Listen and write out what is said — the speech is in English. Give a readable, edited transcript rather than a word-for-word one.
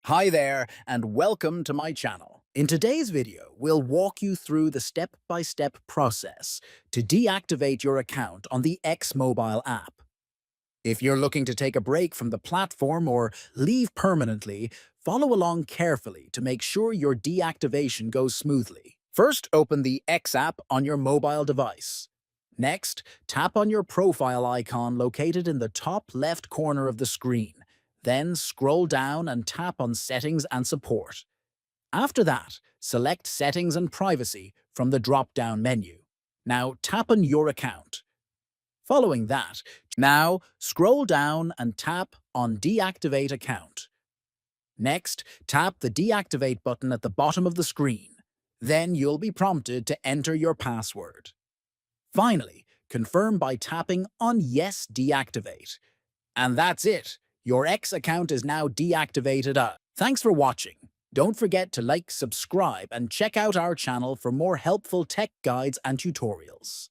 Hi there, and welcome to my channel. In today's video, we'll walk you through the step-by-step process to deactivate your account on the X mobile app. If you're looking to take a break from the platform or leave permanently, follow along carefully to make sure your deactivation goes smoothly. First, open the X app on your mobile device. Next, tap on your profile icon located in the top left corner of the screen. Then scroll down and tap on Settings and Support. After that, select Settings and Privacy from the drop-down menu. Now tap on Your Account. Following that, now scroll down and tap on Deactivate Account. Next, tap the Deactivate button at the bottom of the screen. Then you'll be prompted to enter your password. Finally, confirm by tapping on Yes Deactivate. And that's it. Your X account is now deactivated. Thanks for watching. Don't forget to like, subscribe, and check out our channel for more helpful tech guides and tutorials.